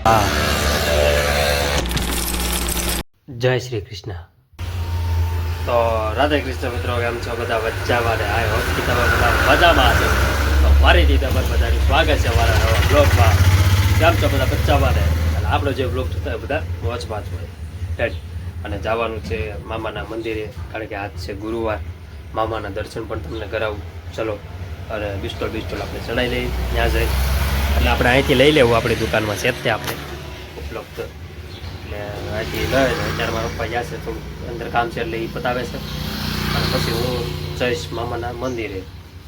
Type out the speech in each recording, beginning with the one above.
હા, જય શ્રી કૃષ્ણ. તો રાધે કૃષ્ણ મિત્રો, કેમ છો બધા? વચ્ચામાં ને આ હોસ્પિટલમાં બધા મજામાં છે. તો ફરીથી તમારું બધાનું સ્વાગત છે અમારા નવા બ્લોગમાં. કેમ છો બધા? બચ્ચામાં ને અને આપણો જે બ્લોગ થતો હોય બધા વોચમાં જ હોય ટેડ. અને જવાનું છે મામાના મંદિરે, કારણ કે આજ છે ગુરુવાર. મામાના દર્શન પણ તમને કરાવું. ચલો, અને બિસ્ટોલ આપણે ચડાવી લઈએ ત્યાં જઈ. એટલે આપણે અહીંથી લઈ લેવું આપણી દુકાનમાં છે તે આપણે ઉપલબ્ધ. એટલે અહીંથી લઈ અત્યારે મારા પપ્પા ગયા છે, થોડું અંદર કામ છે એટલે એ પતાવે છે. અને પછી હું જઈશ મામાના મંદિરે,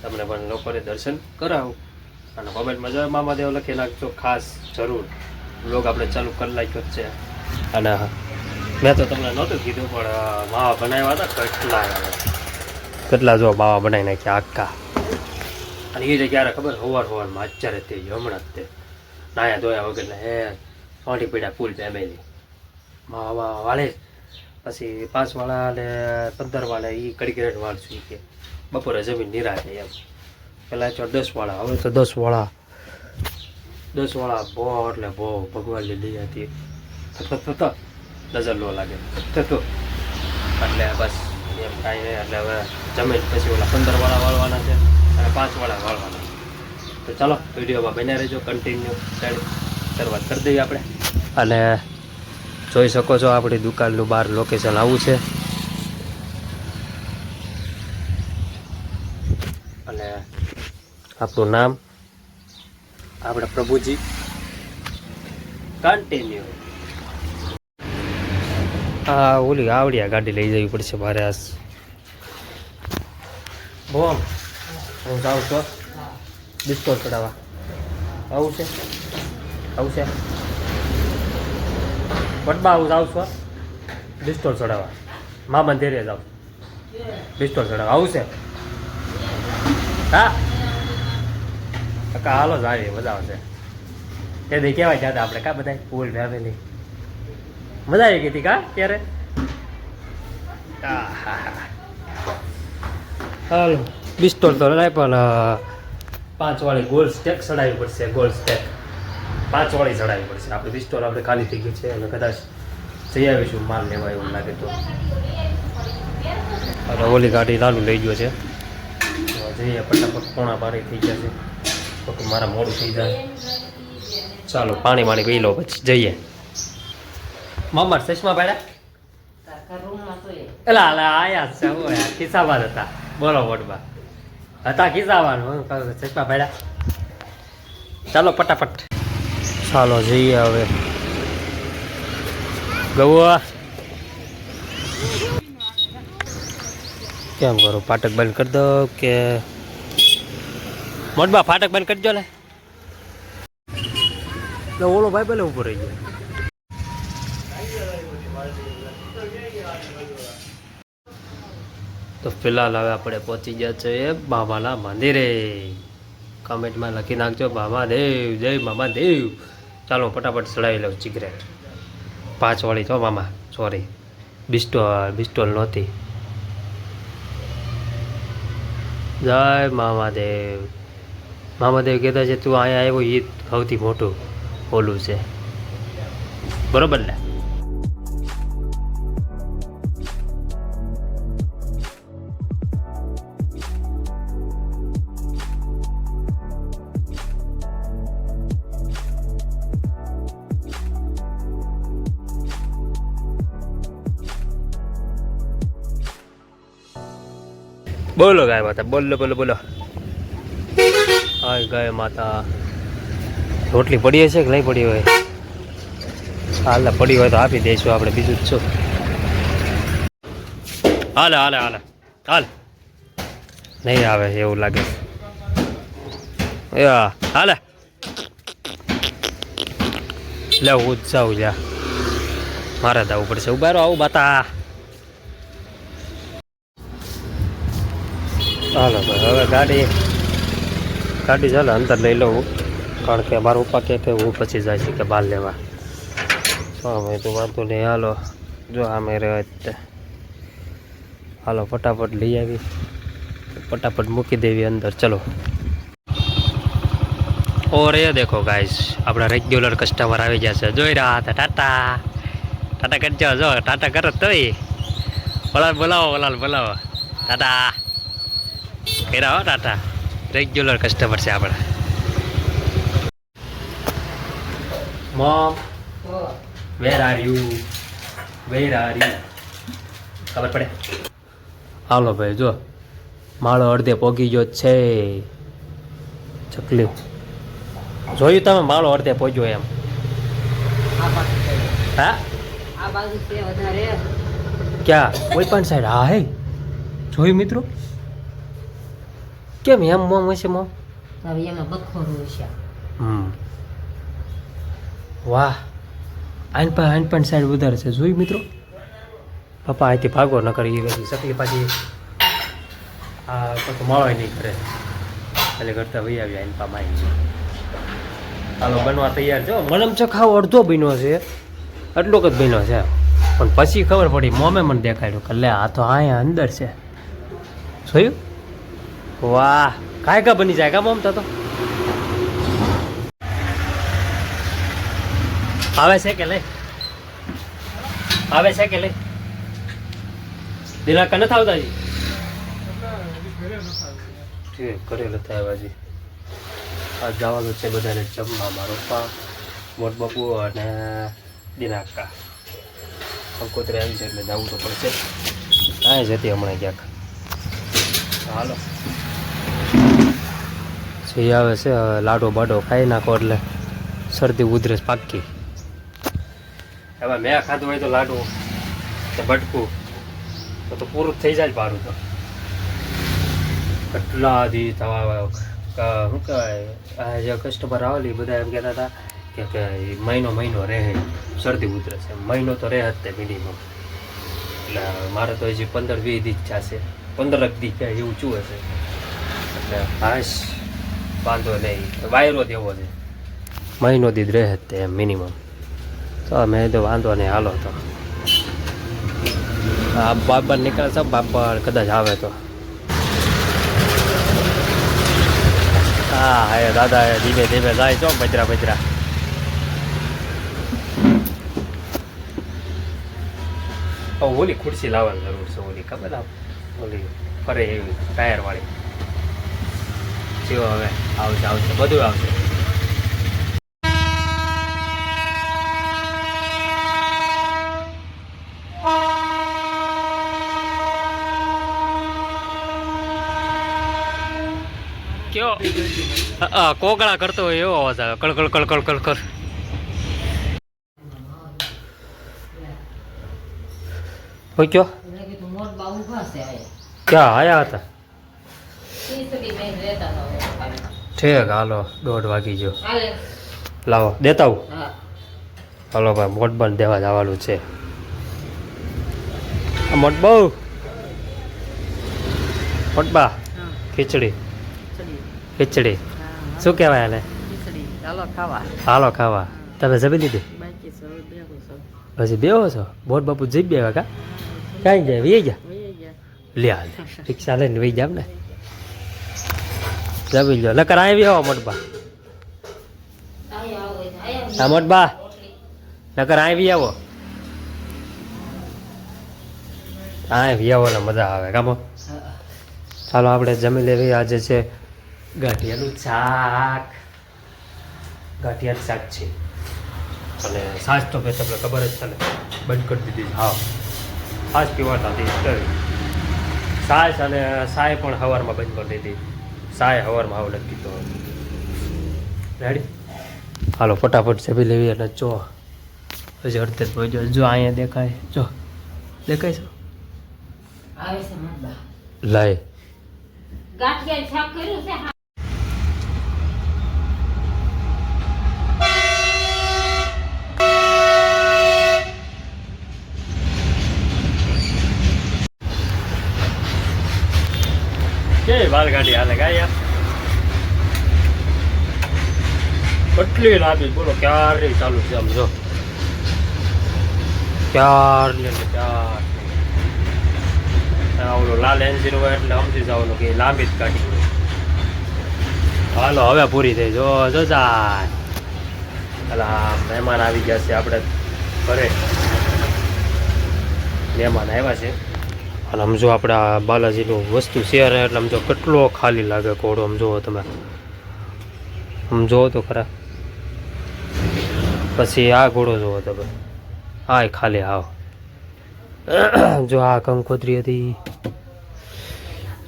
તમને પણ લોકોને દર્શન કરાવું. અને કોમેન્ટમાં જો મામાદેવ લખી નાખજો ખાસ જરૂર. બ્લોગ આપણે ચાલુ કરી નાખ્યો છે. અને મેં તો તમને નહોતું કીધું, પણ માવા બનાવ્યા હતા કેટલા જો માવા બનાવી નાખ્યા આખા. અને એ જે ક્યારે ખબર, સવારમાં અત્યારે તે હમણાં જ તે નાયા ધોયા વગરના હે સોંટી પીડા ફૂલ ફેમિલી માવા વાળે. પછી 5 વાળા અને 15 વાળા એ કડીકરેટ વાળશું કે બપોરે જમીન નિરાશે એમ. પહેલાં તો 10 વાળા, હવે તો 10 વાળા. 10 વાળા બહુ એટલે બહુ ભગવાનની લઈ હતી થતો નજર લો લાગે થતો. એટલે બસ એમ કાંઈ નહીં. એટલે હવે જમીન પછી ઓલા 15 વાળા વાળવાના છે અને 5 વાળા વાળવાના. તો ચાલો વિડીયોમાં બન્યા રહેજો, કન્ટિન્યુ શરૂઆત કરી દઈએ આપણે. અને જોઈ શકો છો આપણી દુકાનનું બહાર લોકેશન આવું છે. અને આપણું નામ આપણે પ્રભુજી. કન્ટિન્યુ. હા, ઓલી આવડિયા ગાડી લઈ જવી પડશે મારે. આ બોમ હું જાઉં છું બિસ્ટોલ ચડાવવા. આવું છે વટમાં આવું જાઉં છું બિસ્ટોલ ચડાવવા. મામા ધીરે જાઉં બિસ્ટોલ ચડાવવા. આવું છે? હા કાકા હાલો જ આવી, મજા આવશે. તે દી કહેવાય ગયા હતા આપણે કા બધા ફૂલ ફેમિલી. મજા આવી ગઈ હતી કા ત્યારે? હાલો બિસ્ટોલ તો નહીં, પણ 5 વાળી ગોલ સ્ટેક ચડાવવી પડશે. ગોલ સ્ટેક 5 વાળી ચડાવવી પડશે. આપણે બિસ્ટોલ આપણે ખાલી થઈ ગઈ છે અને કદાચ જઈ આવીશું માલ લેવા એવું લાગે તો. અને ઓલી ગાડી નાનું લઈ ગયો છે. જઈએ ફટાફટ, 12:30 થઈ ગયા છે તો મારા મોડું થઈ જાય. ચાલો પાણી પી લો પછી જઈએ. મામા ચશ્મા પાડ્યા એલા આયા છે ખિસ્સામાં હતા. બોલો વોટમાં હતા ખિસ્સાવાનું ચશ્મા પાડ્યા. ચાલો ફટાફટ ચાલો જઈએ હવે. ગૌવા કેમ કરો? ફાટક બંધ કરી દો કે મોટબા? ફાટક બંધ કરજો ને. ઓલો ભાઈ ભલે ઉપર રહી ગયો. તો ફિલહાલ હવે આપણે પહોંચી ગયા છે મામાના મંદિરે. કમેન્ટમાં લખી નાખજો મામાદેવ, જય મામાદેવ. ચાલો ફટાફટ ચડાવી લઉં સિગરેટ. 5 વાળી છો મામા, સોરી બિસ્ટોલ નહોતી. જય મામાદેવ. મામાદેવ કહેતા છે તું અહીંયા આવ્યો એ સૌથી મોટું ઓલું છે, બરોબર ને? બોલો ગાય માતા, બોલો બોલો બોલો. હા ગાય માતા. રોટલી પડી હશે કે નહીં પડી હોય? હાલ પડી હોય તો આપી દઈશું આપણે, બીજું જ શું. હાલે હાલે હાલે હાલ. નહીં આવે એવું લાગે. હાલે લે હું જ જાઉં લ્યા. મારે જવું પડશે. ઉભા આવું બાતા. હાલો ભાઈ હવે ગાડી ચાલે અંદર લઈ લઉં, કારણ કે મારા પપ્પા કહે કે હું પછી જાય છે કે બહાર લેવા. હા ભાઈ તો વાંધો નહીં. હાલો જો આમે રહે. હાલો ફટાફટ લઈ આવી, ફટાફટ મૂકી દેવી અંદર. ચલો और ये देखो गाइस अपना रेग्युलर कस्टमर આવી ગયા છે જોઈ રહ્યા હતા ટાટા ટાટા કરજો જો ટાટા કરો તોય બોલાવો ટાટા કર્યા હો ટાટા રેગ્યુલર કસ્ટમર છે આપણા મોમ વેર આર યુ ખબર પડે હાલો ભાઈ જો માળો અડધે પોગી ગયો છે ચકલી જોયું તમે માળો અડધે પહોંચ્યો એમ હા આ બાજુ છે વધારે ક્યાં કોઈ પણ સાઈડ હા હે જોયું મિત્રો કેમ એમ મોમ હશે મોમ હવે એમાં બખોરું છે વાહ આઈન પણ સાઈડ વધારે છે જોયું મિત્રો પપ્પા અહીંથી ભાગો ન કરી પછી ચકલી પાછી આ તો માળો નહીં કરે એટલે કરતા વહી આવ્યા આઈન પા માઈ હાલો બનવા તૈયાર છો મનમ ચખાવ અડધો બન્યો છે એટલો જ બન્યો છે પણ પછી ખબર પડી મોમે મને દેખાડ્યું કે લે આ તો અહીંયા અંદર છે જોયું વાહ કાંઈ બની જાય કા મોમ તો આવે છે કે લઈ દિલા કને થાવતા જી ઠીક કરેલો થાય બાજી આ જવાનું છે બધાને જમવા મારો પા મોટ બાપુ અને દિનાકા કંકોત્રી આવી છે એટલે જવું તો પડશે હા જતી હમણાં ક્યાંક હાલો સી આવે છે હવે લાડો બાડો ખાઈ નાખો એટલે શરદી ઉધરસ પાકી હવે મેં ખાધું હોય તો લાડુ કે બટકું તો પૂરું થઈ જાય મારું તો કેટલા દી થવા શું કહેવાય જે કસ્ટમર આવેલી બધા એમ કહેતા હતા કે મહિનો રહે શરદી ઉધરસ એમ મહિનો તો રહે જ તે મિનિમમ એટલે મારે તો હજી 15-20 દી થશે 15 દી ક્યાં એવું ચૂ હશે એટલે હાશ વાંધો નહીં વાયરો દેવો છે મહિનો દી રહે જ તે એમ મિનિમમ તો મેં તો વાંધો નહીં હાલો તો આ બાબર નીકળે છે બાબર કદાચ આવે તો હા હે દાદા ધીમે ધીમે જાય છો બજરા ઓલી ખુરશી લાવવાની જરૂર છે ઓલી ખબર ઓલી ફરે એવી ટાયર વાળી જેવો હવે આવશે બધું આવશે કયો કોકળા કરતો હોય એવો અવાજ આવે કળકળ હોય કયો ક્યાં આયા હતા ઠીક હાલો 1:30 વાગી ગયો લાવો દેતા હું હાલો ભાઈ મોટ બંધ દેવા જવાનું છે મોટ બહુ મોટબા ખીચડી શું કહેવાય આને હાલો ખાવા તમે જમી લીધી પછી બેહો છો મોટ બાપુ જઈ બેવા કા કાંઈ જાય વી ગયા લે હાલ રિક્ષા લઈને વહી જાવ ને જમી લો નકર આવી આવો મોટબા હા મોટબા નકર આવી આવો આવી આવો ને મજા આવે કામો ચાલો આપણે જમી લેવી આજે છે ગાંઠિયાનું શાક છે અને છાશ તો ભાઈ તમને ખબર જ છે ને બંધ કરી દીધી હા છાશ પીવાતા હતી છાશ અને સાય પણ સવારમાં બંધ કરી દીધી સાય સવારમાં આવું નથી પીતો રેડી હાલો ફટાફટ જમી લેવી અને જો હજી અડધે જો અહીંયા દેખાય જો દેખાય છે લાય ગાંઠિયા શાક કર્યું છે કે માલગાડી હાલે ગાય કેટલી લાંબી બોલો ક્યારે ચાલુ છે આમ જો ક્યારની ઓલું લાલ એન્જિન હોય એટલે સમજી જવાનું કે લાંબી જ ગાડી હોય હાલો હવે પૂરી થઈ જો જાય. અલા મહેમાન આવી ગયા છે આપણે ઘરે. મહેમાન આવ્યા છે અને આમ જો આપણે આ બાલાજીનું વસ્તુ શેર એટલે આમ જો કેટલો ખાલી લાગે ઘોડો. આમ જુઓ તમે, આમ જુઓ તો ખરા. પછી આ ઘોડો જુઓ તમે, આ ખાલી આવ. જો આ કંકોત્રી હતી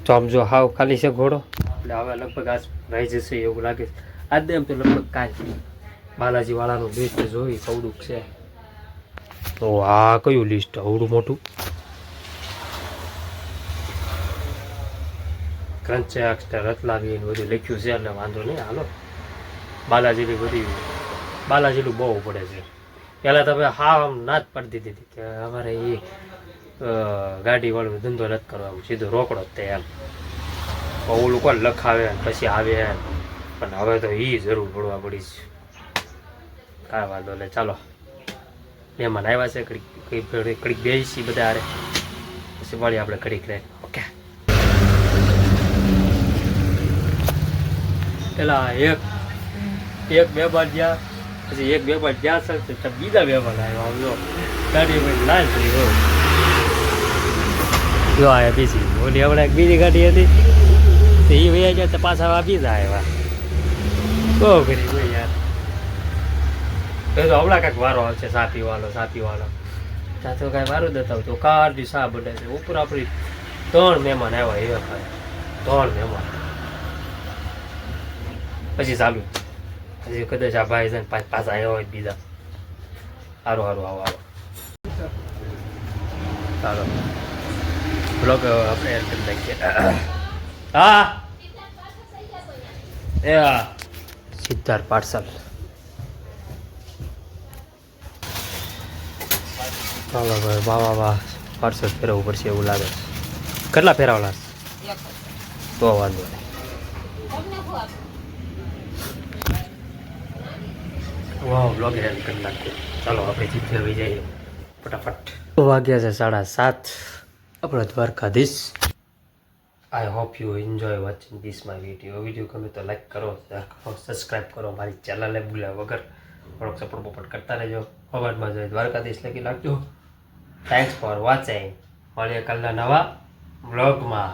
તો આમ જો હાવ ખાલી છે ઘોડો. એટલે હવે લગભગ આજ રહી જશે એવું લાગે છે. આજે એમ તો લગભગ કાંઈ બાલાજી વાળાનું લિસ્ટ જોઈ કવડુંક છે. તો આ કયું લિસ્ટ અવડું મોટું? ક્રંચાક્ષર રતલાવી બધું લખ્યું છે એટલે વાંધો નહીં. હાલો બાલાજીની બધી બાલાજીનું બહુ પડે છે. પહેલાં તમે હા આમ ના જ પાડી દીધી કે અમારે એ ગાડીવાળો ધંધો નથી કરવાનો, સીધો રોકડો જ તે એમ. ઓલું કોણ લખાવે પછી આવે એમ. પણ હવે તો એ જરૂર પડવા પડી છે. કાંઈ વાંધો નહીં. ચાલો મહેમાન આવ્યા છે, કડીક બેસી બધા હારે પછી મળીએ આપણે કડીક રહે. ઓકે. પેલા એક બે બાર ગયા, પછી એક બે બાર ગયા સર બીજા બે બાર આવ્યા. આમ જો ગાડી લાલ થઈ ગયો. જો આવ્યા બીજી ઓલી હમણાં એક બીજી ગાડી હતી તો એ વયા ગયા તો પાછા બીજા આવ્યા. બહુ કરી ભાઈ યાર. તો હમણાં કાંઈક વારો આવશે સા પીવાનો ત્યાં તો કાંઈ વારું દેતા તો કારથી સા બને છે. ઉપર આપણી 3 મહેમાન આવ્યા. એ ખાય 3 મહેમાન પછી ચાલુ હજી કદાચ આ ભાઈ છે ને પાછા આવ્યા હોય બીજા. સારું આવો ચાલો બ્લોગ આપણે એડ કરી નાખીએ. હા એ હા સિદ્ધાર્થ પાર્સલ. ચાલો ભાઈ વાહ પાર્સલ ફેરવવું પડશે એવું લાગે છે. કેટલા ફેરવલા તો વાંધો નહીં. વાહ બ્લોગ એડ કરી નાખીએ. ચાલો આપણે જીત ફેરવી જઈએ ફટાફટ. વાગ્યા છે 7:30. આપણો Dwarkadhish. I hope you enjoy watching this my video ગમે તો લાઈક કરો, શેર કરો, સબસ્ક્રાઈબ કરો. મારી ચેનલને ભૂલ્યા વગર થોડોક સપોર્ટ કરતા રહેજો. અવાજમાં જોઈએ દ્વારકાધીશ લખી નાખજો. Thanks for watching. મળીએ કાલના નવા બ્લોગમાં.